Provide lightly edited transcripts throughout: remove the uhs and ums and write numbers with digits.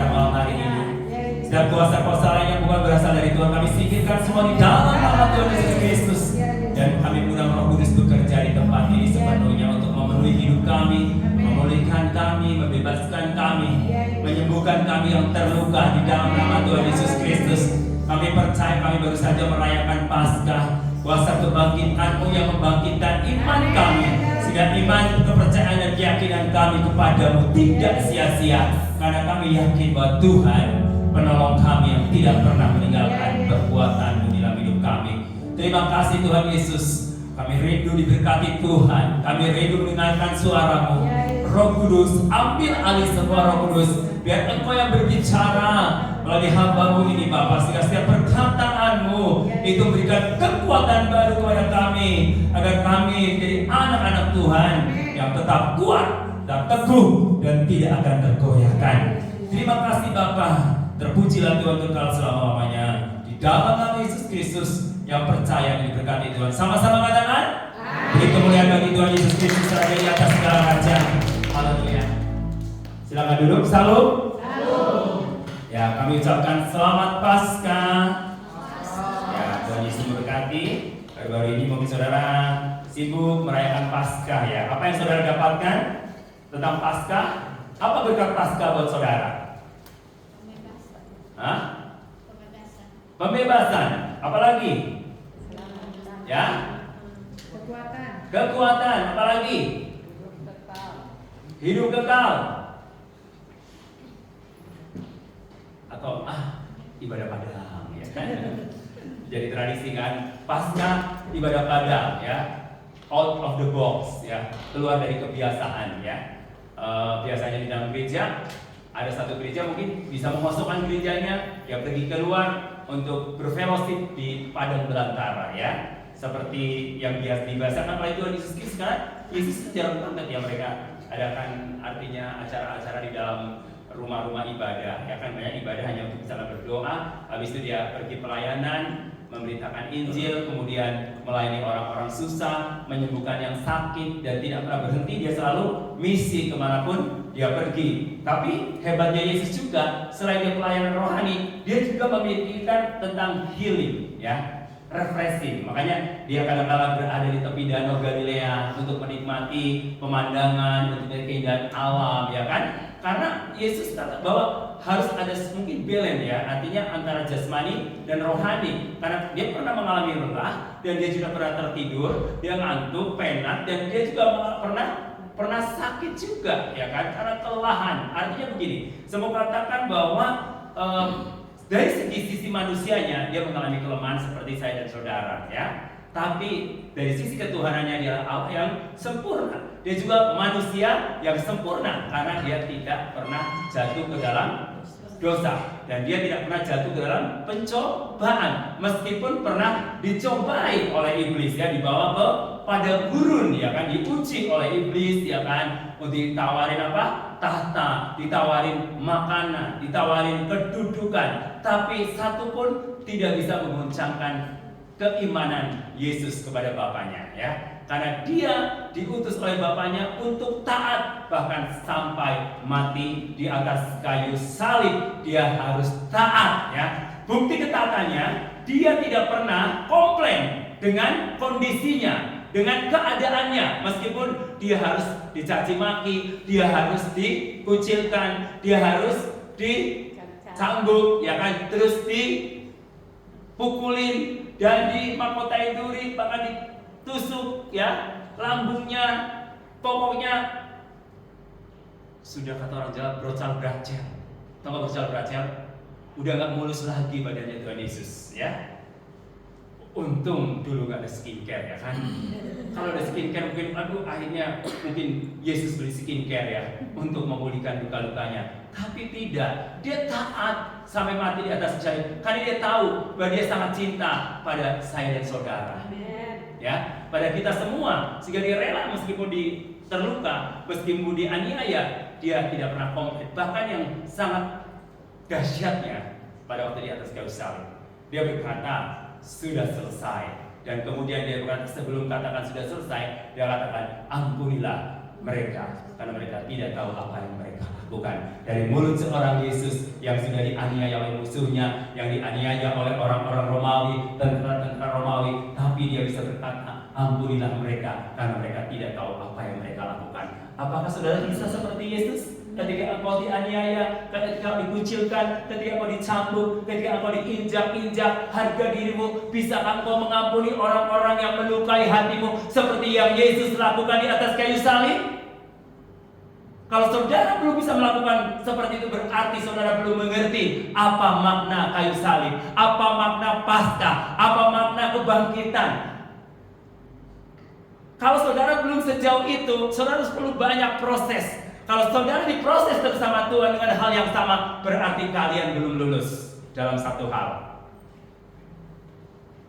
pada malam hari ini. Setiap kuasa-kuasa lain yang bukan berasal dari Tuhan, kami singkirkan semua di dalam nama Tuhan Yesus Kristus. Dan kami undang Roh Kudus bekerja di tempat ini sepenuhnya untuk memenuhi hidup kami, memulihkan kami, membebaskan kami, menyembuhkan kami yang terluka di dalam nama Tuhan Yesus Kristus. Kami percaya kami baru saja merayakan Paskah, kuasa kebangkitan-Mu yang membangkitkan iman kami, sehingga iman, kepercayaan dan keyakinan kami kepadamu tidak sia-sia, karena kami yakin bahwa Tuhan penolong kami yang tidak pernah meninggalkan perbuatan-Mu di dalam hidup kami. Terima kasih Tuhan Yesus. Kami rindu diberkati Tuhan. Kami rindu mendengarkan suara-Mu. Roh Kudus, ambil alih semua Roh Kudus. Biar Engkau yang berbicara melalui hamba-Mu ini Bapa, sehingga setiap perkataan-Mu itu berikan kekuatan baru kepada kami, agar kami menjadi anak-anak Tuhan yang tetap kuat dan teguh dan tidak akan tergoyahkan. Terima kasih Bapa. Terpujilah Tuhan kekal selama-lamanya. Di dalam nama Yesus Kristus yang percaya dan diberkati Tuhan. Sama-sama katakan, beri kemuliaan bagi Tuhan Yesus Kristus raja di atas segala raja. Haleluya. Silakan duduk. Salam. Ya, kami ucapkan selamat Paskah. Ya, Tuhan Yesus memberkati. Baru-baru ini mungkin saudara sibuk merayakan Paskah ya. Apa yang saudara dapatkan tentang Paskah? Apa berkat Paskah buat saudara? Hah? Pembebasan. Apalagi? Ya? Kekuatan. Apalagi? Hidup kekal. Atau ibadah padang ya kan? Jadi tradisi kan, Paskah ibadah padang ya. Out of the box ya. Keluar dari kebiasaan ya. Biasanya di dalam gereja ada satu gereja mungkin bisa memasukkan gerejanya ya pergi keluar untuk berfellowship di padang belantara ya, seperti yang biasa dibahasakan oleh Tuhan Yesus Kristus. Karena Yesus jarang banget ya mereka adakan artinya acara-acara di dalam rumah-rumah ibadah ya kan, banyak ibadah hanya untuk misalnya berdoa, habis itu dia pergi pelayanan, memberitakan Injil, kemudian melayani orang-orang susah, menyembuhkan yang sakit, dan tidak pernah berhenti. Dia selalu misi kemanapun dia pergi. Tapi hebatnya Yesus juga, selain dia pelayanan rohani, dia juga memikirkan tentang healing ya, refreshing. Makanya dia kadang-kadang berada di tepi danau Galilea untuk menikmati pemandangan, untuk melihat keindahan alam ya kan. Karena Yesus kata bahwa harus ada mungkin balance ya, artinya antara jasmani dan rohani. Karena dia pernah mengalami lelah, dan dia juga pernah tertidur, dia ngantuk, penat, dan dia juga pernah sakit juga ya kan, karena kelelahan. Artinya begini, saya mau katakan bahwa dari sisi manusianya dia mengalami kelemahan seperti saya dan saudara ya. Tapi dari sisi ketuhanannya dia Allah yang sempurna. Dia juga manusia yang sempurna karena dia tidak pernah jatuh ke dalam dosa, dan dia tidak pernah jatuh ke dalam pencobaan, meskipun pernah dicobai oleh iblis ya, dibawa ke pada gurun ya kan, diuji oleh iblis ya kan, untuk ditawarin apa? Tahta, ditawarin makanan, ditawarin kedudukan, tapi satu pun tidak bisa menguncangkan keimanan Yesus kepada Bapaknya ya. Karena dia diutus oleh Bapaknya untuk taat, bahkan sampai mati di atas kayu salib dia harus taat ya. Bukti ketaatannya, dia tidak pernah komplain dengan kondisinya, dengan keadaannya, meskipun dia harus dicaci maki, dia harus dikucilkan, dia harus dicambuk ya kan, terus dipukulin dan dimahkotai duri, bahkan ditusuk ya lambungnya. Pokoknya sudah kata orang Jawa brocal bracel. Tahu nggak brocal bracel? Udah nggak mulus lagi badannya Tuhan Yesus ya. Untung dulu nggak ada skincare ya kan. Kalau ada skincare mungkin akhirnya mungkin Yesus beli skincare ya untuk memulihkan luka-lukanya. Tapi tidak, dia taat sampai mati di atas kayu, karena dia tahu bahwa dia sangat cinta pada saya dan saudara. Ya, pada kita semua, sehingga dia rela meskipun terluka, meskipun dianiaya, dia tidak pernah komplain. Bahkan yang sangat dahsyatnya pada waktu di atas kayu salib, dia berkata sudah selesai. Dan kemudian dia berkata, sebelum katakan sudah selesai, dia katakan ampunilah mereka, karena mereka tidak tahu apa yang mereka lakukan. Bukan. Dari mulut seorang Yesus yang sudah dianiaya oleh musuhnya, yang dianiaya oleh orang-orang Romawi, tentara-tentara Romawi, tapi dia bisa berkata, ampunilah mereka, karena mereka tidak tahu apa yang mereka lakukan. Apakah saudara bisa seperti Yesus? Ketika engkau dianiaya, ketika dikucilkan, ketika engkau dicambuk, ketika engkau diinjak-injak harga dirimu, bisakah engkau mengampuni orang-orang yang melukai hatimu seperti yang Yesus lakukan di atas kayu salib? Kalau saudara belum bisa melakukan seperti itu, berarti saudara belum mengerti apa makna kayu salib, apa makna Paskah, apa makna kebangkitan. Kalau saudara belum sejauh itu, saudara perlu banyak proses. Kalau saudara diproses bersama Tuhan dengan hal yang sama, berarti kalian belum lulus dalam satu hal.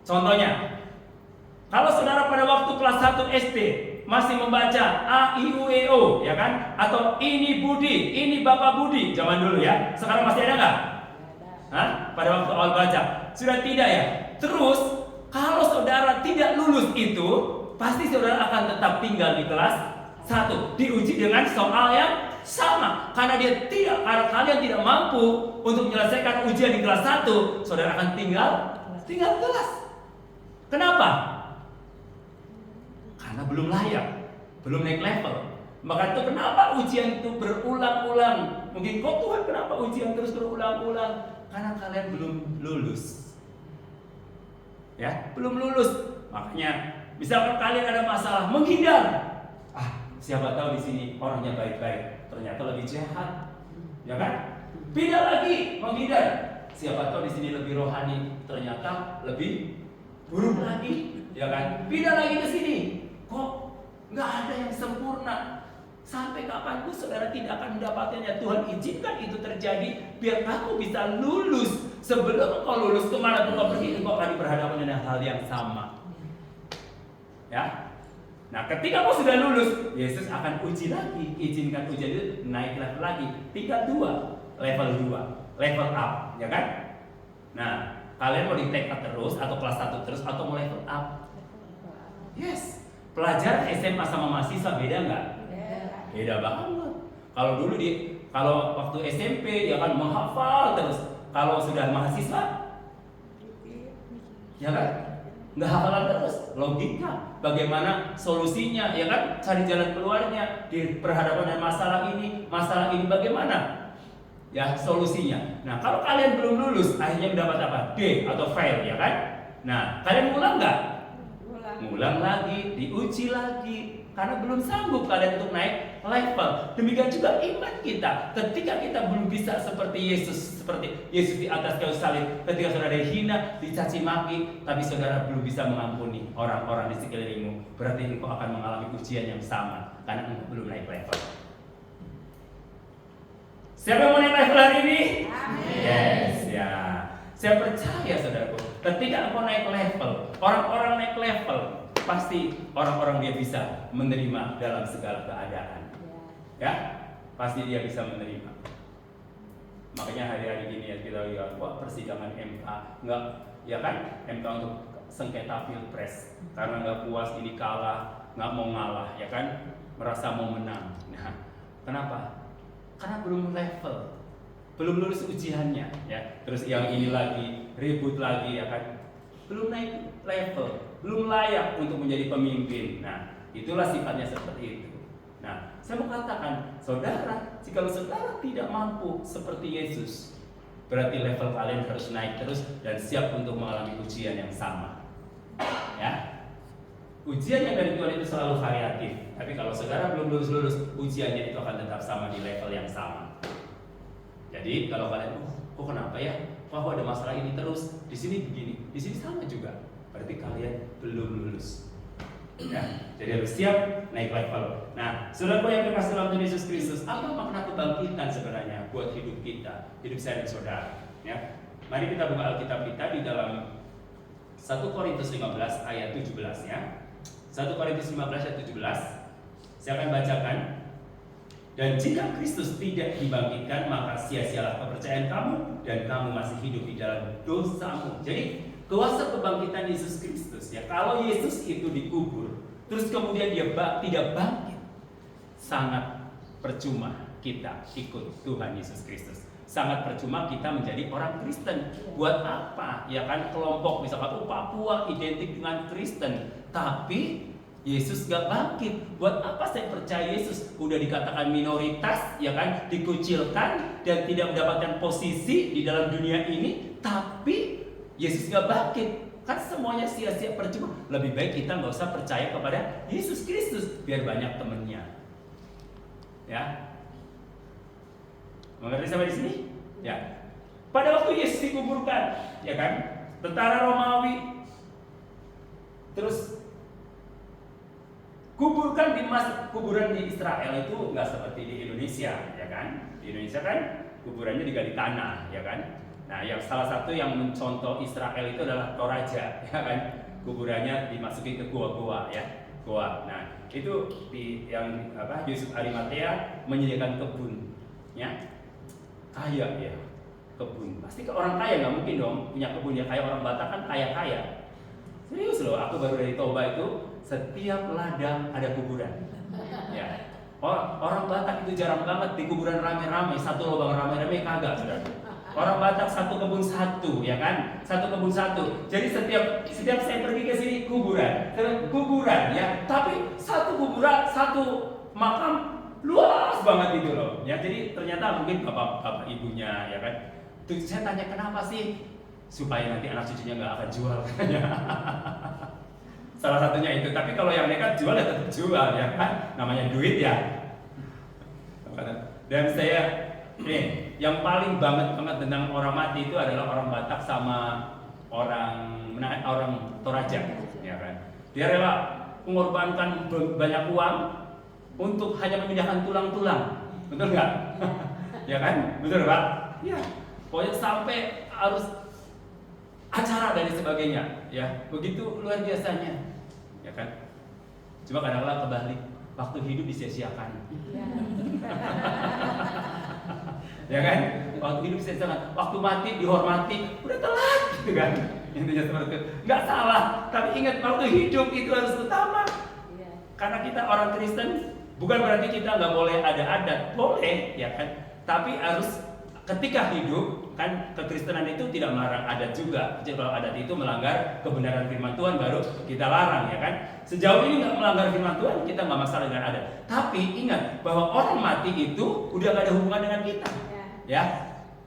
Contohnya, kalau saudara pada waktu kelas 1 SD masih membaca A, I, U, E, O, ya kan? Atau ini Budi, ini Bapak Budi, zaman dulu ya. Sekarang masih ada nggak? Hah? Pada waktu awal baca, sudah tidak ya? Terus, kalau saudara tidak lulus itu, pasti saudara akan tetap tinggal di kelas 1, diuji dengan soal yang sama. Karena kalian tidak mampu untuk menyelesaikan ujian di kelas 1, saudara akan tinggal kelas. Kenapa? Karena belum layak, belum naik level. Maka itu kenapa ujian itu berulang-ulang. Mungkin kok Tuhan kenapa ujian terus berulang-ulang? Karena kalian belum lulus. Ya, belum lulus. Makanya misalkan kalian ada masalah, menghindar. Siapa tahu di sini orangnya baik-baik, ternyata lebih jahat, ya kan? Pindah lagi, menghindar. Siapa tahu di sini lebih rohani, ternyata lebih buruk lagi, ya kan? Pindah lagi ke sini, kok nggak ada yang sempurna? Sampai kapanpun saudara tidak akan mendapatkannya. Tuhan izinkan itu terjadi biar kamu bisa lulus. Sebelum kau lulus, kemana pun kau pergi, kau akan diperhadapkan dengan hal yang sama, ya. Nah, ketika kau sudah lulus, Yesus akan uji lagi, izinkan ujian itu naik level lagi, tingkat 2, level 2, level up, ya kan? Nah, kalian mau di TK terus, atau kelas 1 terus, atau mau level up? Yes. Pelajaran SMA sama mahasiswa beda nggak? Beda banget. Kalau waktu SMP ya kan menghafal terus, kalau sudah mahasiswa, ya kan? Nggak hafalan terus, logika, bagaimana solusinya, ya kan? Cari jalan keluarnya, diperhadapkan dengan masalah ini bagaimana? Ya, solusinya. Nah, kalau kalian belum lulus, akhirnya mendapat apa? D atau fail, ya kan? Nah, kalian ulang nggak? Ulang lagi, diuji lagi, karena belum sanggup kalian untuk naik level. Demikian juga iman kita. Ketika kita belum bisa seperti Yesus di atas kayu salib, ketika saudara dihina, dicaci maki, tapi saudara belum bisa mengampuni orang-orang di sekelilingmu, berarti engkau akan mengalami ujian yang sama, karena engkau belum naik level. Siapa yang mau naik level hari ini? Amin. Yes, ya. Saya percaya saudaraku, ketika engkau naik level, orang-orang naik level, pasti orang-orang dia bisa menerima dalam segala keadaan. Ya, pasti dia bisa menerima. Makanya hari-hari ini ya kita lihat, wah persidangan MK, enggak, ya kan? MK untuk sengketa pilpres, karena nggak puas ini kalah, nggak mau ngalah, ya kan? Merasa mau menang. Nah, kenapa? Karena belum level, belum lulus ujiannya, ya. Terus yang ini lagi ribut lagi, ya kan? Belum naik level, belum layak untuk menjadi pemimpin. Nah, itulah sifatnya seperti itu. Nah, saya mau katakan, saudara, jika saudara tidak mampu seperti Yesus, berarti level kalian harus naik terus dan siap untuk mengalami ujian yang sama. Ya, ujian yang dari Tuhan itu selalu variatif. Tapi kalau saudara belum lulus, ujiannya itu akan tetap sama di level yang sama. Jadi kalau kalian, kok kenapa ya? Kok ada masalah ini terus? Di sini begini, di sini sama juga. Berarti kalian belum lulus. Ya, jadi harus siap naik level. Nah, saudara yang terkasih dalam Tuhan Yesus Kristus, apa makna kebangkitan sebenarnya buat hidup kita, hidup saya dan saudara? Ya, mari kita buka Alkitab kita di dalam 1 Korintus 15 ayat 17 ya. 1 Korintus 15 ayat 17. Saya akan bacakan. Dan jika Kristus tidak dibangkitkan, maka sia-sialah kepercayaan kamu dan kamu masih hidup di dalam dosamu. Jadi kuasa kebangkitan Yesus Kristus ya. Kalau Yesus itu dikubur, terus kemudian dia tidak bangkit, sangat percuma. kita ikut Tuhan Yesus Kristus. Sangat percuma kita menjadi orang Kristen. Buat apa? Ya kan, kelompok misalkan Papua identik dengan Kristen, tapi Yesus gak bangkit. Buat apa saya percaya Yesus? Udah dikatakan minoritas, ya kan, dikucilkan dan tidak mendapatkan posisi di dalam dunia ini, tapi Yesus gak bangkit. Kan semuanya sia-sia, percuma. Lebih baik kita gak usah percaya kepada Yesus Kristus, biar banyak temennya. Ya, mengerti sampai di sini? Ya. Pada waktu Yesus dikuburkan, ya kan, tentara Romawi terus kuburkan di kuburan di Israel itu nggak seperti di Indonesia, ya kan? Di Indonesia kan kuburannya digali tanah, ya kan? Nah, yang salah satu yang mencontoh Israel itu adalah Toraja, ya kan? Kuburannya dimasuki ke gua-gua, ya, gua. Nah, itu di yang Yusuf Arimatea menyediakan kebun, ya. Kaya ya, kebun. Pasti ke orang kaya, nggak mungkin dong punya kebun ya, kayak orang Batak kan kaya-kaya. Serius loh, aku baru dari Toba itu setiap ladang ada kuburan. Ya. Orang Batak itu jarang banget di kuburan rame-rame, satu lubang rame-rame kagak, saudara. Orang Batak satu kebun satu, ya kan? Satu kebun satu. Jadi setiap saya pergi ke sini kuburan, ya. Tapi satu kuburan, satu makam luas banget itu loh. Ya, jadi ternyata mungkin bapak ibunya, ya kan. Tuh saya tanya kenapa sih? Supaya nanti anak cucunya nggak akan jual. Salah satunya itu. Tapi kalau yang nekat jual ya tetap jual, ya kan. Namanya duit ya. Dan saya yang paling banget tentang orang mati itu adalah orang Batak sama orang Toraja, ya kan. Dia rela mengorbankan banyak uang untuk hanya memindahkan tulang-tulang, betul nggak? Ya kan, betul Pak? Ya, pokoknya sampai harus acara dan sebagainya, ya, begitu luar biasanya, ya kan? Cuma kadang-kadang kebalik, waktu hidup disia-siakan, ya kan? Waktu hidup disia-siakan, waktu mati dihormati, udah telat, gitu kan? Intinya seperti itu, nggak salah, tapi ingat waktu hidup itu harus utama, karena kita orang Kristen. Bukan berarti kita nggak boleh ada adat, boleh, ya kan? Tapi harus ketika hidup, kan kekristenan itu tidak melarang adat juga. Jadi kalau adat itu melanggar kebenaran firman Tuhan baru kita larang, ya kan? Sejauh ini nggak melanggar firman Tuhan, kita nggak masalah dengan adat. Tapi ingat bahwa orang mati itu udah nggak ada hubungan dengan kita, ya.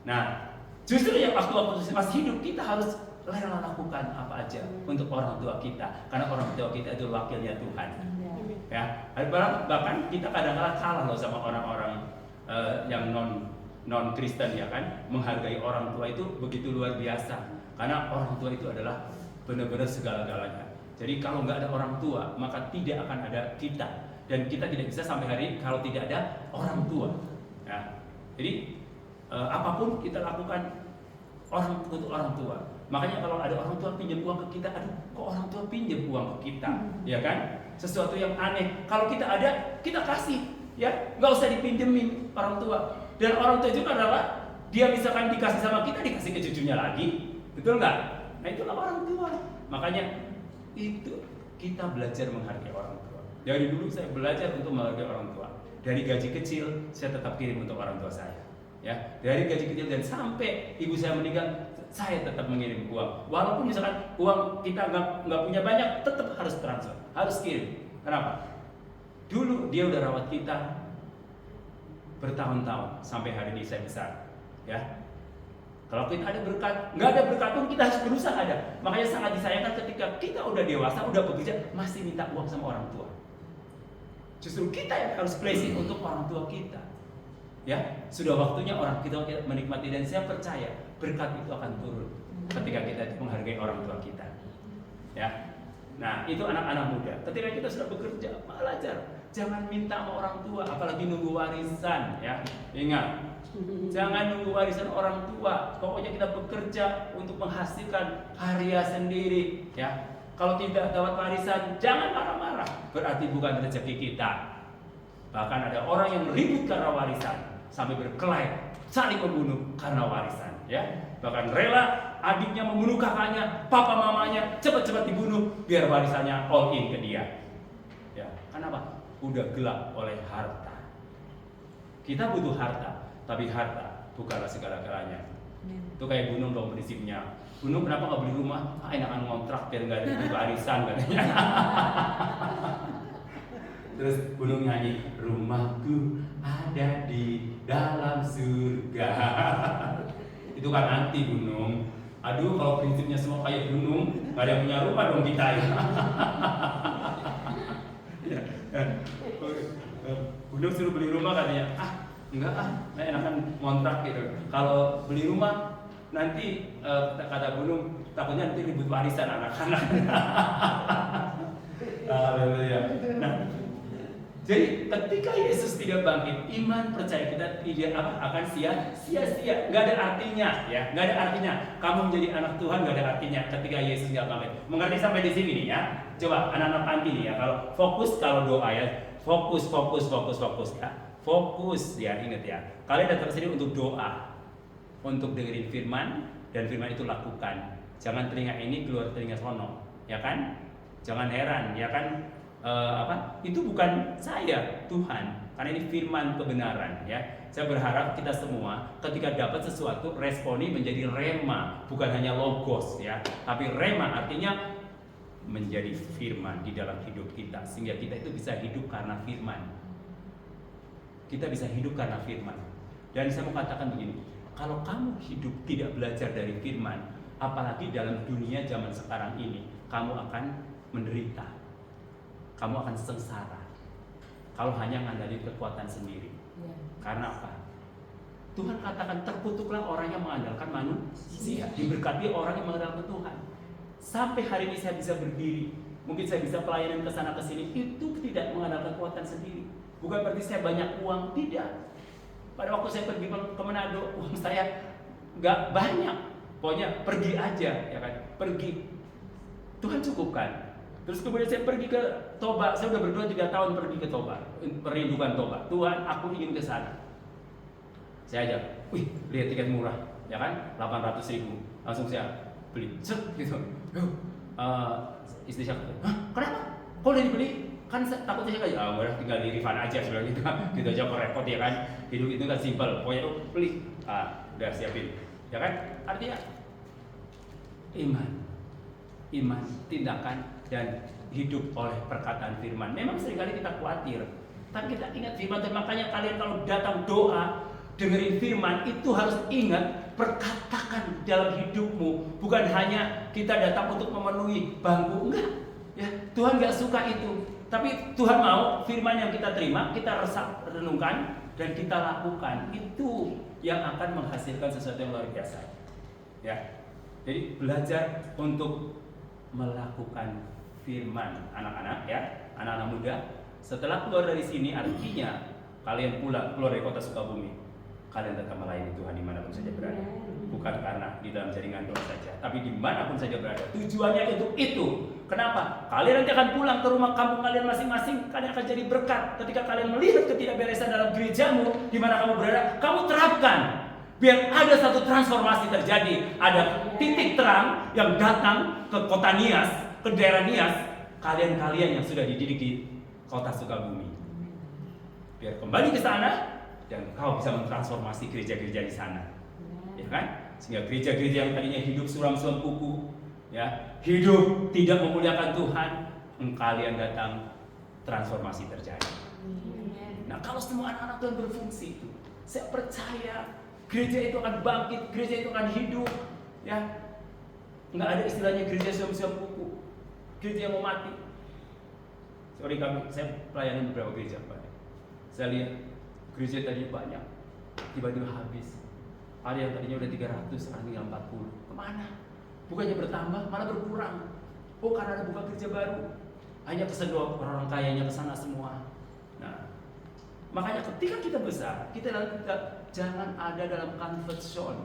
Nah, justru yang waktu masih hidup kita harus rela lakukan apa aja untuk orang tua kita, karena orang tua kita itu wakilnya Tuhan. Ya, bahkan kita kadang-kadang kalah loh sama orang-orang yang non Kristen, ya kan, menghargai orang tua itu begitu luar biasa, karena orang tua itu adalah benar-benar segala-galanya. Jadi kalau nggak ada orang tua maka tidak akan ada kita, dan kita tidak bisa sampai hari ini kalau tidak ada orang tua. Ya, jadi apapun kita lakukan untuk orang tua. Makanya kalau ada orang tua pinjam uang ke kita, aduh kok orang tua pinjam uang ke kita, ya kan? Sesuatu yang aneh. Kalau kita ada, kita kasih, ya, nggak usah dipinjemin orang tua. Dan orang tua juga adalah dia misalkan dikasih sama kita, dikasih ke cucunya lagi, betul nggak? Nah itulah orang tua. Makanya itu kita belajar menghargai orang tua. Dari dulu saya belajar untuk menghargai orang tua. Dari gaji kecil saya tetap kirim untuk orang tua saya. Ya, dari gaji kecil dan sampai ibu saya meninggal, saya tetap mengirim uang. Walaupun misalkan uang kita nggak punya banyak, tetap harus transfer, harus kirim. Kenapa? Dulu dia udah rawat kita bertahun-tahun sampai hari ini saya besar. Ya, kalau kita ada berkat, nggak ada berkat pun kita harus berusaha ada. Makanya sangat disayangkan ketika kita udah dewasa, udah bekerja, masih minta uang sama orang tua. Justru kita yang harus blessing untuk orang tua kita. Ya, sudah waktunya orang kita menikmati, dan saya percaya berkat itu akan turun ketika kita menghargai orang tua kita. Ya, nah itu anak-anak muda. Ketika kita sudah bekerja, belajar, jangan minta sama orang tua, apalagi nunggu warisan. Ya, ingat, jangan nunggu warisan orang tua. Pokoknya kita bekerja untuk menghasilkan karya sendiri. Ya, kalau tidak dapat warisan, jangan marah-marah. Berarti bukan rezeki kita. Bahkan ada orang yang ribut karena warisan, sampai berkelahi, saling membunuh karena warisan, ya. Bahkan rela adiknya membunuh kakaknya, papa mamanya cepat-cepat dibunuh biar warisannya all in ke dia. Ya, kenapa? Udah gelap oleh harta. Kita butuh harta, tapi harta bukanlah segala-galanya. Itu kayak gunung dong prinsipnya. Gunung kenapa nggak beli rumah? Enakan ngontrak biar nggak ada arisan katanya. Terus gunung nyanyi, rumahku ada di dalam surga. Itu kan nanti gunung. Aduh, kalau prinsipnya semua kayak gunung, nggak ada yang punya rumah dong kita ya. Gunung suruh beli rumah katanya, enggak enakan ngontrak gitu. Kalau beli rumah nanti kata gunung takutnya nanti ribut warisan anak-anak. Nah, jadi ketika Yesus tidak bangkit, iman percaya kita tidak akan sia-sia, nggak ada artinya, ya, nggak ada artinya. Kamu menjadi anak Tuhan nggak ada artinya ketika Yesus nggak bangkit. Mengerti sampai di sini nih ya? Coba anak-anak panti nih ya, kalau doa ya, fokus ya, fokus ya, ingat ya. Kalian datang ke sini untuk doa, untuk dengerin firman dan firman itu lakukan. Jangan telinga ini keluar telinga sono, ya kan? Jangan heran, ya kan? Itu bukan saya, Tuhan, karena ini firman kebenaran ya. Saya berharap kita semua ketika dapat sesuatu responi menjadi rema, bukan hanya logos ya, tapi rema artinya menjadi firman di dalam hidup kita, sehingga kita itu bisa hidup karena firman. Kita bisa hidup karena firman. Dan saya mau katakan begini, kalau kamu hidup tidak belajar dari firman, apalagi dalam dunia zaman sekarang ini, kamu akan menderita. Kamu akan sengsara kalau hanya mengandalkan kekuatan sendiri. Karena apa? Tuhan katakan terkutuklah orang yang mengandalkan manusia, diberkati orang yang mengandalkan Tuhan. Sampai hari ini saya bisa berdiri, mungkin saya bisa pelayanan ke sana ke sini, itu tidak mengandalkan kekuatan sendiri. Bukan berarti saya banyak uang, tidak. Pada waktu saya pergi ke Manado, uang saya nggak banyak. Pokoknya pergi aja, ya kan? Pergi. Tuhan cukupkan. Terus kemudian saya pergi ke Toba, saya udah berdoa 3 tahun pergi ke Toba, perindukan Toba. Tuhan, aku ingin ke sana. Saya ajak, lihat tiket murah, ya kan? 800.000. Langsung saya beli, gitu. Istri saya, kenapa? Kok udah dibeli? Kan takutnya saya kayak, udah tinggal di refund aja sebenarnya gitu. Gitu aja kok repot ya kan? Hidup itu kan simpel, pokoknya beli, udah siapin, ya kan? Artinya iman, tindakan, dan hidup oleh perkataan firman. Memang seringkali kita khawatir, tapi kita ingat firman. Dan makanya kalian kalau datang doa, dengerin firman, itu harus ingat, perkatakan dalam hidupmu. Bukan hanya kita datang untuk memenuhi bangku, enggak. Ya, Tuhan enggak suka itu. Tapi Tuhan mau firman yang kita terima, kita renungkan, dan kita lakukan. Itu yang akan menghasilkan sesuatu yang luar biasa. Ya, jadi belajar untuk melakukan firman, anak-anak ya, anak-anak muda. Setelah keluar dari sini, artinya kalian keluar dari kota Sukabumi, kalian tetap melayani Tuhan dimanapun saja berada. Bukan karena di dalam jaringan doa saja, tapi dimanapun saja berada. Tujuannya untuk itu. Kenapa? Kalian nanti akan pulang ke rumah kampung kalian masing-masing. Kalian akan jadi berkat. Ketika kalian melihat ketidakberesan dalam gerejamu, di mana kamu berada, kamu terapkan. Biar ada satu transformasi terjadi. Ada titik terang yang datang ke kota Nias, ke daerah Nias. Kalian-kalian yang sudah dididik di kota Sukabumi, biar kembali ke sana dan kau bisa mentransformasi gereja-gereja di sana, ya kan? Sehingga gereja-gereja yang tadinya hidup suram-suram kuku, ya, hidup tidak memuliakan Tuhan, kalian datang, transformasi terjadi. Nah, kalau semua anak-anak Tuhan berfungsi itu, saya percaya gereja itu akan bangkit, gereja itu akan hidup, ya. Nggak ada istilahnya gereja suram-suram kuku, gereja yang mau mati. Saya pelayanan beberapa gereja, Pak. Saya lihat gereja tadinya banyak, tiba-tiba habis. Ada yang tadinya udah 300, sekarang tinggal 40. Kemana? Bukannya bertambah, malah berkurang. Oh, karena ada buka gereja baru. Hanya kesedot orang kayanya ke sana semua. Nah, makanya ketika kita besar, kita jangan ada dalam comfort zone.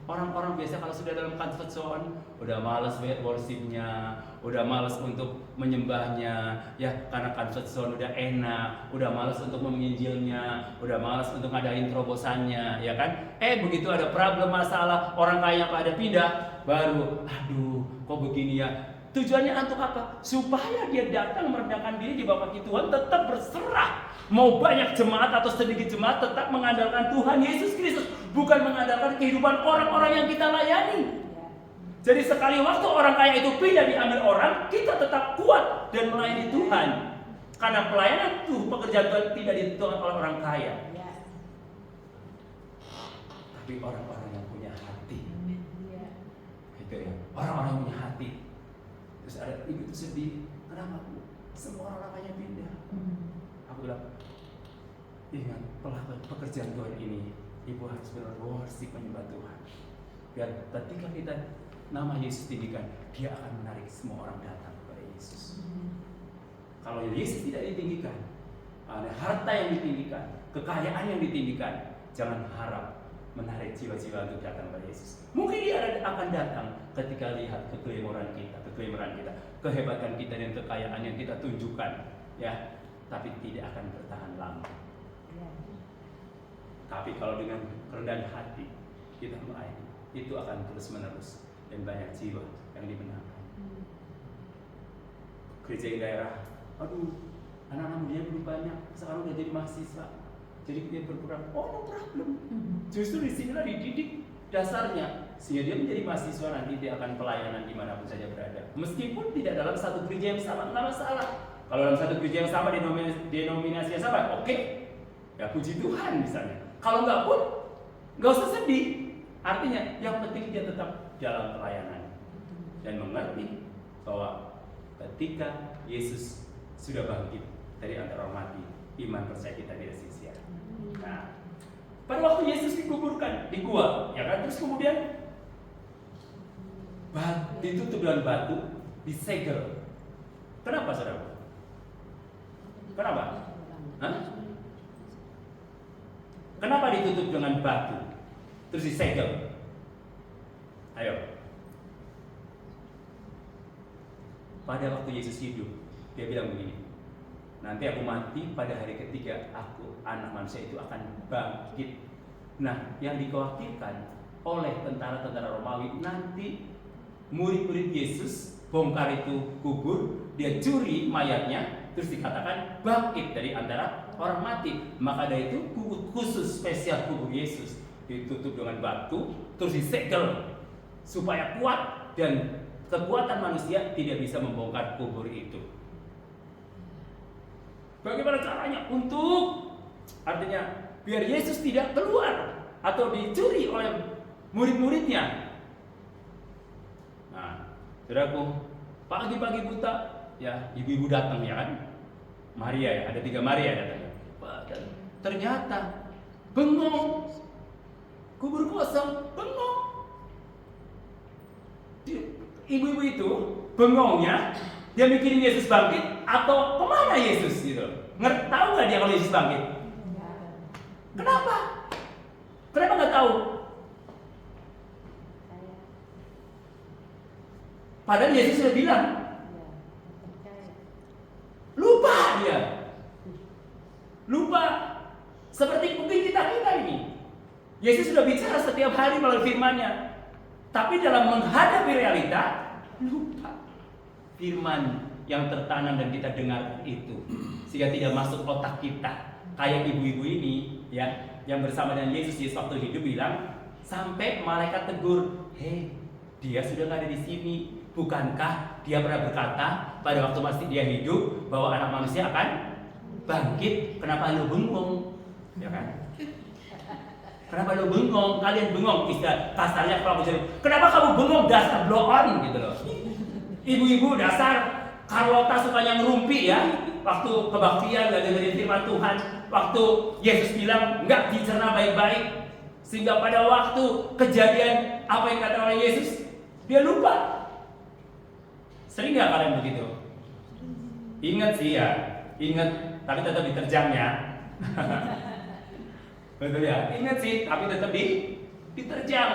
Orang-orang biasa kalau sudah dalam comfort zone, udah malas worship-nya, udah malas untuk menyembahnya, ya karena comfort zone udah enak, udah malas untuk menginjilnya, udah malas untuk ngadain terobosannya, ya kan? Begitu ada problem masalah, orang kaya pada pindah, baru, aduh, kok begini ya? Tujuannya untuk apa? Supaya dia datang merendahkan diri di bawah kaki Tuhan, tetap berserah. Mau banyak jemaat atau sedikit jemaat, tetap mengandalkan Tuhan Yesus Kristus, bukan mengandalkan kehidupan orang-orang yang kita layani. Jadi sekali waktu orang kaya itu pindah diambil orang, kita tetap kuat dan melayani Tuhan. Karena pelayanan tuh pekerjaan Tuhan tidak ditentukan oleh orang kaya, tapi orang-orang yang punya hati. Itu ya, orang-orang yang punya hati. Terus ada ibu itu sedih, kenapa Bu? Semua orang kaya pindah. Aku bilang, ingat pekerjaan Tuhan ini, ibu harus benar-benar worship menyembah Tuhan. Biar ketika kita nama Yesus tinggikan, dia akan menarik semua orang datang kepada Yesus. Kalau Yesus tidak ditinggikan, ada harta yang ditinggikan, kekayaan yang ditinggikan, jangan harap menarik jiwa-jiwa untuk datang kepada Yesus. Mungkin dia akan datang ketika lihat keglamoran kita, kehebatan kita dan kekayaan yang kita tunjukkan, ya. Tapi tidak akan bertahan lama. Tapi kalau dengan kerendahan hati kita melayani, itu akan terus menerus dan banyak jiwa yang dimenangkan. Gereja di daerah, aduh, anak-anak muda belum banyak, sekarang udah jadi mahasiswa, jadi dia berkurang. Oh, no problem. Justru di sinilah dididik dasarnya, sehingga dia menjadi mahasiswa, nanti dia akan pelayanan dimanapun saja berada. Meskipun tidak dalam satu gereja yang sama, nggak masalah. Kalau dalam satu gereja yang sama, denominasinya sama, oke. Ya puji Tuhan misalnya. Kalau nggak pun, nggak usah sedih. Artinya, yang penting dia tetap dalam pelayanan dan mengerti bahwa ketika Yesus sudah bangkit dari antara orang mati, iman percaya kita tidak sia-sia. Nah, pada waktu Yesus dikuburkan di gua, ya kan, terus kemudian ditutup dengan batu, disegel. Kenapa, saudara? Kenapa? Hah? Kenapa ditutup dengan batu, terus disegel? Ayo. Pada waktu Yesus hidup, dia bilang begini, nanti aku mati, pada hari ketiga aku, anak manusia itu akan bangkit. Nah, yang dikhawatirkan oleh tentara-tentara Romawi, nanti murid-murid Yesus bongkar itu kubur, dia curi mayatnya, terus dikatakan bangkit dari antara orang mati. Maka dari itu khusus spesial kubur Yesus ditutup dengan batu, terus disegel supaya kuat dan kekuatan manusia tidak bisa membongkar kubur itu. Bagaimana caranya? Untuk artinya biar Yesus tidak keluar atau dicuri oleh murid-muridnya. Nah, saudaraku, pagi-pagi buta, ya ibu-ibu datang, ya kan? Maria, ya, ada 3 Maria datang. Dan ternyata bengong, kubur kosong, bengong. Ibu-ibu itu bengongnya, dia mikirin Yesus bangkit atau kemana Yesus gitu. Tahu nggak dia kalau Yesus bangkit? Kenapa? Kenapa nggak tahu? Padahal Yesus sudah bilang. Lupa dia. Lupa. Seperti mungkin kita ini. Yesus sudah bicara setiap hari melalui firman-Nya. Tapi dalam menghadapi realita, lupa. Firman yang tertanam dan kita dengar itu, sehingga tidak masuk otak kita. Kayak ibu-ibu ini, ya, yang bersama dengan Yesus waktu hidup bilang, sampai malaikat tegur, hei, dia sudah nggak ada di sini. Bukankah dia pernah berkata pada waktu masih dia hidup bahwa anak manusia akan bangkit? Kenapa lu bengong? Ya kan? Kenapa lu bengong? Kalian bengong, istilah kasarnya kalau jadi. Kenapa kamu bengong? Dasar blow on gitu loh. Ibu-ibu dasar Carlota sukanya ngerumpi ya. Waktu kebaktian gak dengerin firman Tuhan. Waktu Yesus bilang nggak dicerna baik-baik, sehingga pada waktu kejadian apa yang kata oleh Yesus, dia lupa. Sering nggak kalian begitu? Ingat sih ya, ingat, tapi tetap diterjang ya. Betul ya, ingat sih, tapi tetap diterjang.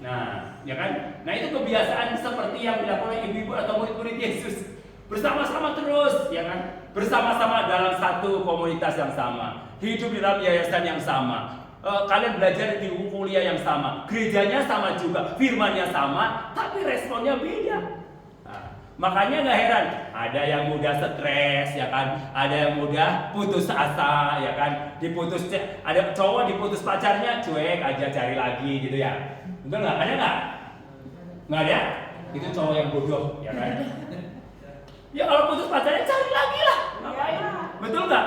Nah, ya kan? Nah itu kebiasaan seperti yang dilakukan oleh ibu-ibu atau murid-murid Yesus. Bersama-sama terus, ya kan? Bersama-sama dalam satu komunitas yang sama, hidup di dalam yayasan yang sama. Kalian belajar di kuliah yang sama, gerejanya sama juga, firmannya sama, tapi responnya beda. Nah, Makanya nggak heran, ada yang mudah stres, ya kan? Ada yang mudah putus asa, ya kan? Ada cowok diputus pacarnya, cuek aja cari lagi gitu ya. Betul nggak? Ada nggak? Nggak ada? Itu cowok yang bodoh, ya kan? Ya kalau putus pacarnya cari lagi lah, ngapain? Betul nggak?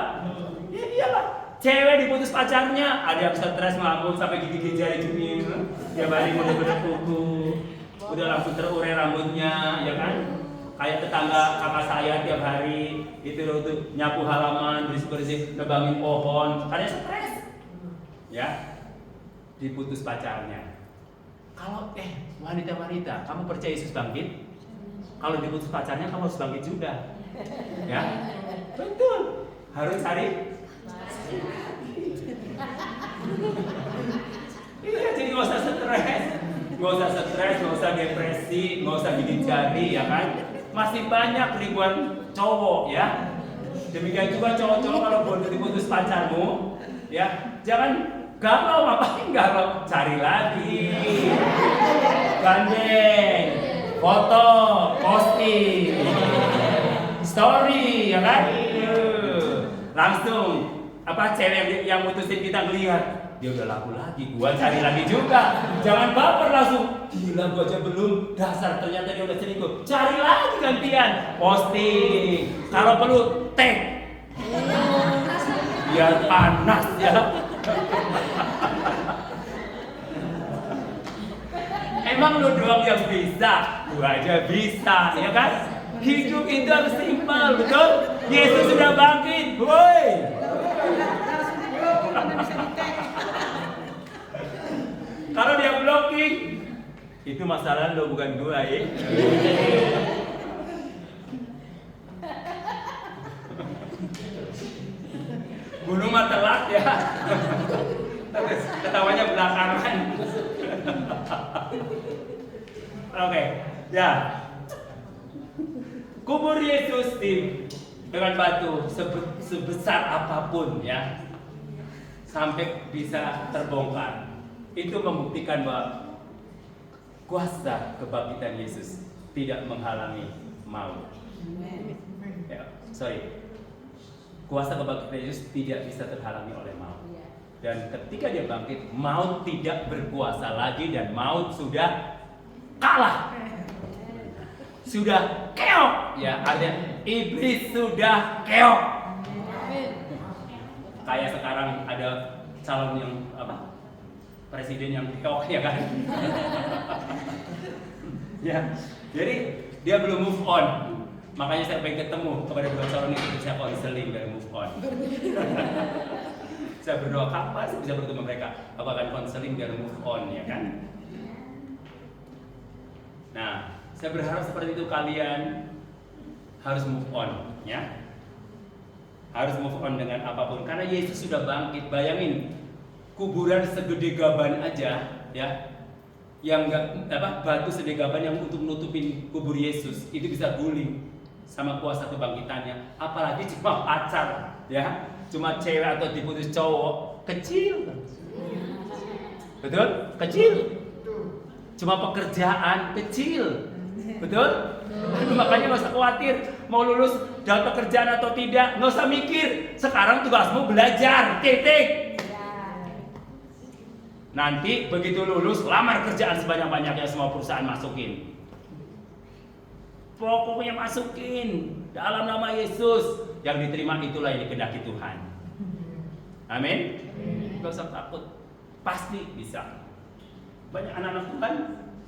Ya iyalah. Cewek diputus pacarnya, ada yang stres ngelamun sampai gigi-gigi jari jemil, tiap hari bener-bener kuku, udah langsung terurai rambutnya, ya kan? Kayak tetangga kakak saya tiap hari itu nyapu halaman, bersih-bersih, nebangin pohon, karena stres. Ya, diputus pacarnya. Kalau wanita-wanita, kamu percaya Yesus bangkit? Kalau diputus pacarnya, kamu harus bangkit juga. Ya, betul. Harus cari. Iya, jadi nggak usah stres, nggak usah depresi, nggak usah gigit jari, ya kan? Masih banyak ribuan cowok, ya. Demikian juga cowok-cowok kalau bodoh diputus pacarmu, ya, jangan galau, ngapain galau? Cari lagi, gandeng, foto, posting, story, ya kan? Langsung cewek yang mutusin kita ngelihat, dia udah laku lagi, gua cari lagi juga. Jangan baper langsung, gila gua aja belum, dasar ternyata dia udah selingkuh. Cari lagi gantian, posting, kalau perlu tag, biar panas ya. Emang lu doang yang bisa, gua aja bisa, ya kan? Hidup itu harus simpel, betul? Yesus sudah bangkit, woi. Kalau dia blocking, itu masalah lo bukan gua, ya. Gunung mah telat ya. Ketawanya belakangan. Oke, ya. Kubur Yesus dengan batu sebesar apapun ya, sampai bisa terbongkar. Itu membuktikan bahwa kuasa kebangkitan Yesus tidak menghalangi maut. Ya, kuasa kebangkitan Yesus tidak bisa terhalangi oleh maut. Dan ketika dia bangkit, maut tidak berkuasa lagi dan maut sudah kalah. Sudah keok, ya, artinya iblis sudah keok. Kayak sekarang ada calon yang presiden yang keok, ya kan? Ya, jadi dia belum move on. Makanya saya pengen ketemu kepada dua calon itu, bisa konseling dari move on. Saya berdoa kapan saya bisa bertemu mereka, aku akan konseling biar move on, ya kan? Nah, saya berharap seperti itu kalian harus move on, ya. Harus move on dengan apapun, karena Yesus sudah bangkit. Bayangin, kuburan segede gaban aja, ya, yang batu segede gaban yang untuk nutupin kubur Yesus itu bisa guling sama kuasa kebangkitannya. Apalagi cuma pacar, ya, cuma cewek atau diputus cowok, kecil, betul? Kecil. Cuma pekerjaan kecil. Betul? Makanya nggak usah khawatir mau lulus dapat pekerjaan atau tidak, nggak usah mikir. Sekarang tugasmu belajar, titik. Nanti begitu lulus, lamar kerjaan sebanyak-banyaknya, semua perusahaan masukin. Pokoknya masukin dalam nama Yesus. Yang diterima itulah yang dikehendaki Tuhan. Amin. Nggak usah takut, pasti bisa. Banyak anak-anak Tuhan,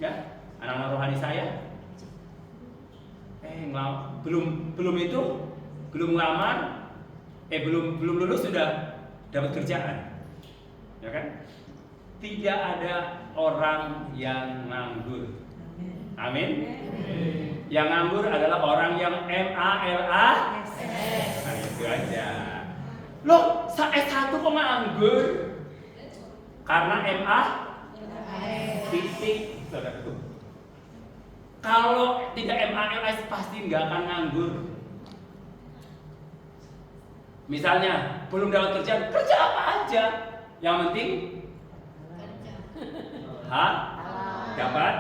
ya, anak-anak rohani saya. Belum ngelamar, belum lulus sudah dapat kerjaan, ya kan? Tidak ada orang yang nganggur. Amin. Yang nganggur adalah orang yang MALA. Nah, itu aja. Loh, S1 kok nganggur? Karena MA titik. Kalau tidak MALS pasti nggak akan nganggur. Misalnya belum dapat kerja apa aja, yang penting dapat.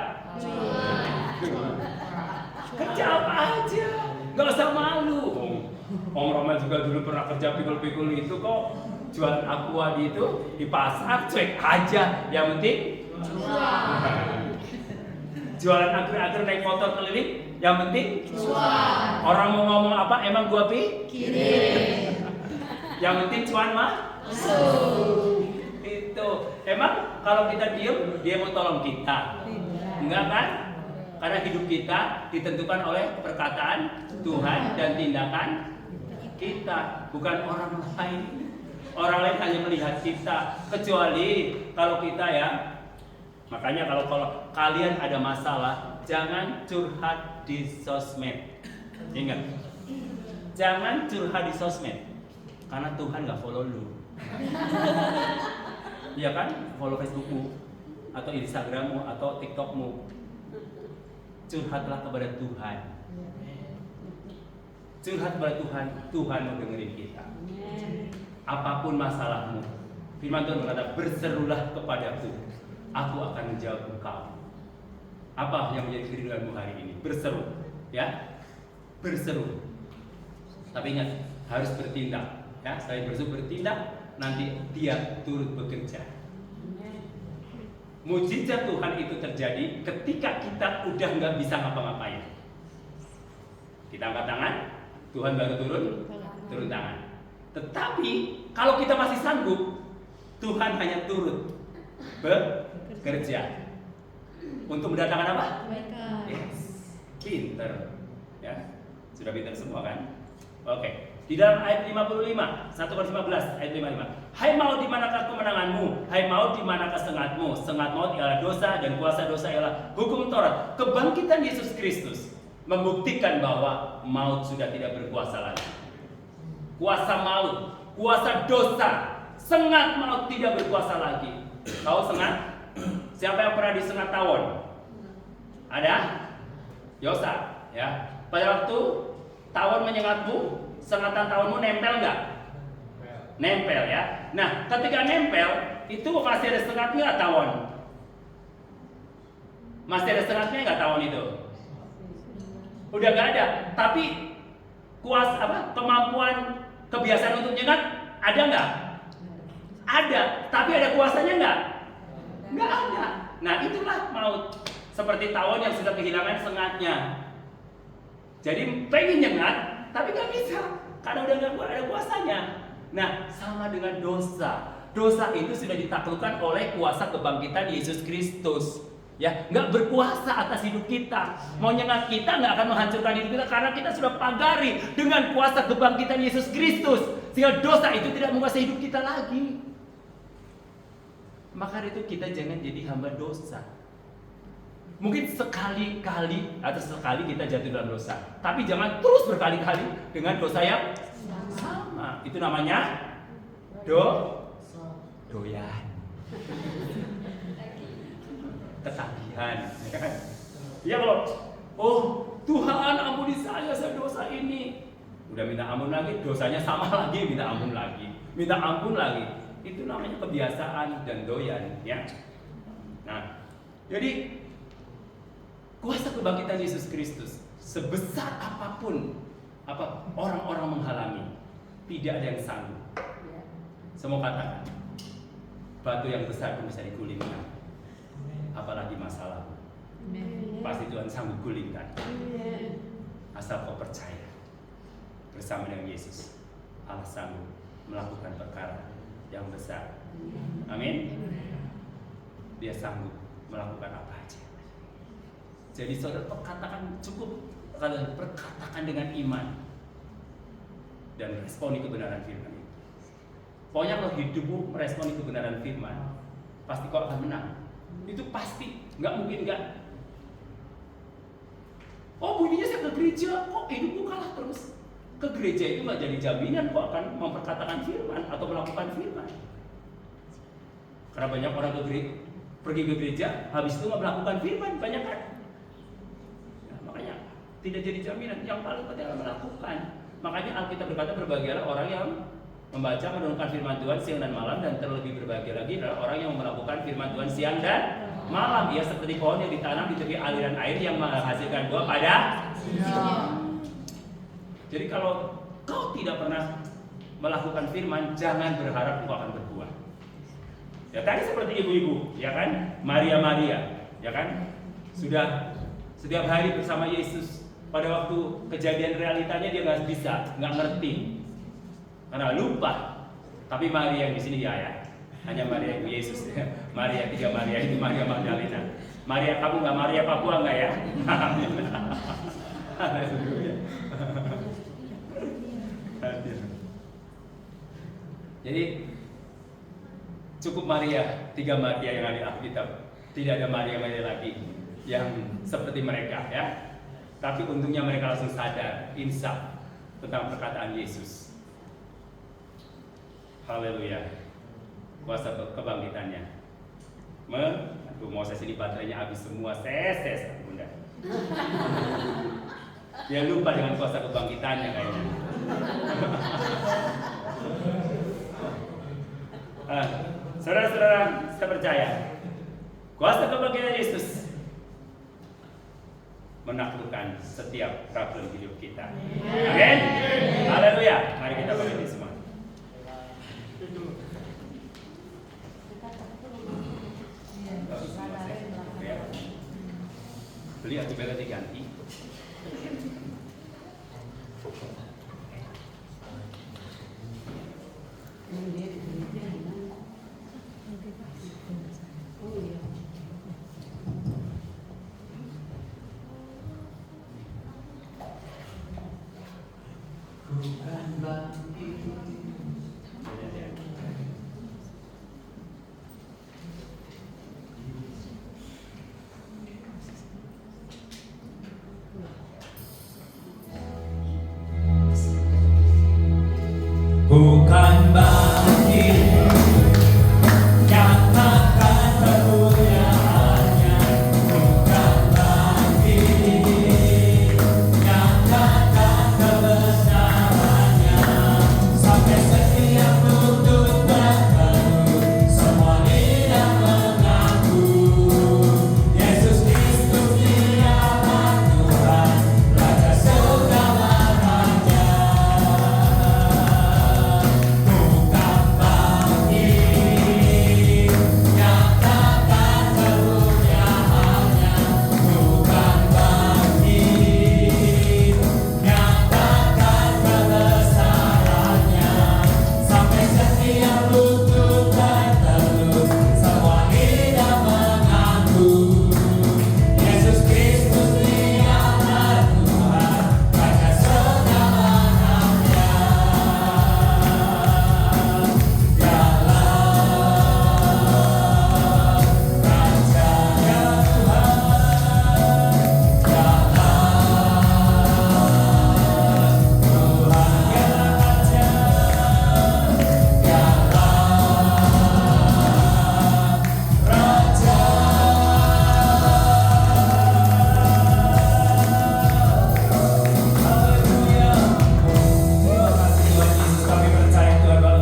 Kerja apa aja, nggak usah malu. Om Roman juga dulu pernah kerja pikul-pikul itu kok, jualan aqua di itu di pasar, cuek aja. Yang penting jualan anggur-anggur naik motor keliling, yang penting orang mau ngomong apa emang gua pikirin. Yang penting cuan masuk. Itu emang kalau kita diem dia mau tolong kita, enggak kan? Karena hidup kita ditentukan oleh perkataan Tuhan dan tindakan kita, bukan orang lain. Orang lain hanya melihat kita, kecuali kalau kita ya. Makanya kalau kalian ada masalah, jangan curhat di sosmed. Ingat, jangan curhat di sosmed, karena Tuhan nggak follow lu. Iya kan? Follow Facebookmu, atau Instagrammu, atau TikTokmu. Curhatlah kepada Tuhan. Curhat kepada Tuhan, Tuhan mau dengerin kita. Apapun masalahmu, firman Tuhan berkata, berserulah kepadaku, aku akan menjawab engkau. Apa yang menjadi kerinduanmu hari ini? Berseru, ya, berseru. Tapi ingat, harus bertindak. Ya, selain berseru bertindak, nanti dia turut bekerja. Mujizat Tuhan itu terjadi ketika kita udah nggak bisa ngapa-ngapain. Kita angkat tangan, Tuhan baru turun tangan. Tetapi kalau kita masih sanggup, Tuhan hanya turut bekerja. Untuk mendatangkan apa? Yes, pinter. Ya, sudah pinter semua kan? Oke. Di dalam ayat 55, 1 Korintus 15 ayat 55. Hai maut, di manakah kemenanganmu? Hai maut, di manakah sengatmu? Sengat maut ialah dosa, dan kuasa dosa ialah hukum Taurat. Kebangkitan Yesus Kristus membuktikan bahwa maut sudah tidak berkuasa lagi. Kuasa maut, kuasa dosa, sengat maut tidak berkuasa lagi. Tahu sengat? Siapa yang pernah disengat tawon? Ada? Yosa, ya. Pada waktu tawon menyengatmu, sengatan tawonmu nempel nggak? Nempel ya. Nah, ketika nempel itu masih ada sengatnya nggak tawon? Masih ada sengatnya nggak tawon itu? Udah nggak ada. Tapi kuasa apa? Kemampuan, kebiasaan untuk nyengat ada nggak? Ada. Tapi ada kuasanya nggak? Nggak ada. Nah, itulah maut. Seperti tawon yang sudah kehilangan sengatnya. Jadi pengen nyengat, tapi nggak bisa, karena udah nggak ada kuasanya. Nah, sama dengan dosa. Dosa itu sudah ditaklukkan oleh kuasa kebangkitan Yesus Kristus. Ya, nggak berkuasa atas hidup kita. Mau nyengat kita nggak akan menghancurkan hidup kita, karena kita sudah pagari dengan kuasa kebangkitan Yesus Kristus. Sehingga dosa itu tidak menguasai hidup kita lagi. Maka itu kita jangan jadi hamba dosa. Mungkin sekali-kali atau sekali kita jatuh dalam dosa, tapi jangan terus berkali-kali dengan dosa yang sama. Itu namanya doyan, ketagihan. Ya kalau, oh Tuhan ampuni saya dosa ini, udah minta ampun lagi, dosanya sama lagi, minta ampun lagi, minta ampun lagi. Itu namanya kebiasaan dan doyan, ya. Nah, jadi kuasa kebangkitan Yesus Kristus, sebesar apapun orang-orang menghalangi, tidak ada yang sanggup. Semua katakan, batu yang besar pun bisa digulingkan, apalagi masalah. Pasti Tuhan sanggup gulingkan, asal kau percaya. Bersama dengan Yesus, Allah sanggup melakukan perkara yang besar. Amin. Dia sanggup melakukan apa aja. Jadi saudara katakan cukup, perkatakan dengan iman dan responi kebenaran firman itu. Pokoknya kalau hidupmu meresponi kebenaran firman, pasti kau akan menang. Itu pasti, nggak mungkin nggak. Oh bunyinya saya ke gereja, kok hidupku kalah terus. Ke gereja itu nggak jadi jaminan kau akan memperkatakan firman atau melakukan firman. Karena banyak orang pergi ke gereja, habis itu nggak melakukan firman, banyak kan? Tidak jadi jaminan, yang paling penting adalah melakukan. Makanya Alkitab berkata berbahagialah orang yang membaca merenungkan firman Tuhan siang dan malam, dan terlebih berbahagia lagi adalah orang yang melakukan firman Tuhan siang dan malam. Ia seperti pohon yang ditanam di tepi aliran air yang menghasilkan buah pada siang. Jadi kalau kau tidak pernah melakukan firman, jangan berharap kau akan berbuah. Ya tadi seperti ibu-ibu, ya kan? Maria, ya kan? Sudah setiap hari bersama Yesus. Pada waktu kejadian realitanya dia nggak bisa, nggak ngerti, karena lupa. Tapi Maria yang di sini ya, hanya Maria ibu Yesus. Maria, 3 Maria itu Maria Magdalena. Maria kamu nggak Maria Papua nggak ya? Jadi cukup Maria, 3 Maria yang ada di Alkitab. Tidak ada Maria lagi yang seperti mereka ya. Tapi untungnya mereka langsung sadar, insaf tentang perkataan Yesus. Haleluya. Kuasa kebangkitannya. Mau saya sini baterainya habis semua, ses bunda. Dia lupa dengan kuasa kebangkitannya kayaknya. Saudara-saudara, saya percaya kuasa kebangkitan Yesus menaklukkan setiap problem hidup kita. Amin. Haleluya. Mari kita berdiri semua. Beli atau bela diganti. Bukan bangkit, nyatakan kemuliaannya. Bukan bangkit, nyatakan kebesarannya. Sampai setiap lutut berteduh, semua lidah mengaku Yesus Kristus dialah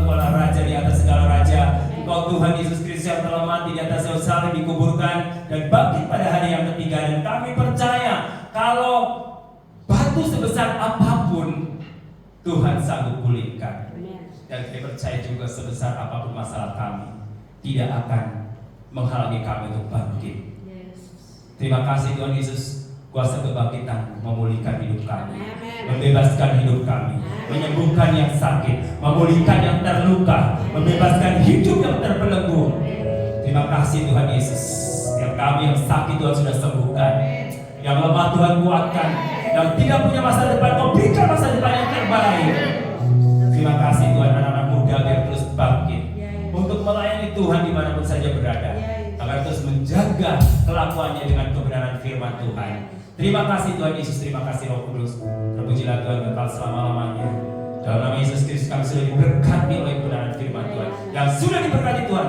Tuhan, Raja segala raja. Tuhan Yesus Kristus yang telah mati di atas kayu salib, dikuburkan dan bangkit pada hari yang ketiga. Dan kami percaya kalau batu sebesar apapun Tuhan sanggup pulihkan. Dan kami percaya juga sebesar apapun masalah kami tidak akan menghalangi kami untuk bangkit. Terima kasih Tuhan Yesus, kuasa kebangkitan memulihkan hidup kami, membebaskan hidup kami, menyembuhkan yang sakit, memulihkan yang terluka, membebaskan hidup yang terbelenggu. Terima kasih Tuhan Yesus, yang kami yang sakit Tuhan sudah sembuhkan, yang lemah Tuhan kuatkan, yang tidak punya masa depan Kau berikan masa depan yang terbaik. Terima kasih Tuhan, anak-anak muda biar terus bangkit untuk melayani Tuhan dimanapun saja berada, agar terus menjaga kelakuannya dengan kebenaran firman Tuhan. Terima kasih Tuhan Yesus, terima kasih Roh Kudus. Terpujilah Tuhan kekal selama-lamanya. Dalam nama Yesus Kristus kami sudah diberkati oleh kebenaran firman Tuhan, yang sudah diberkati Tuhan.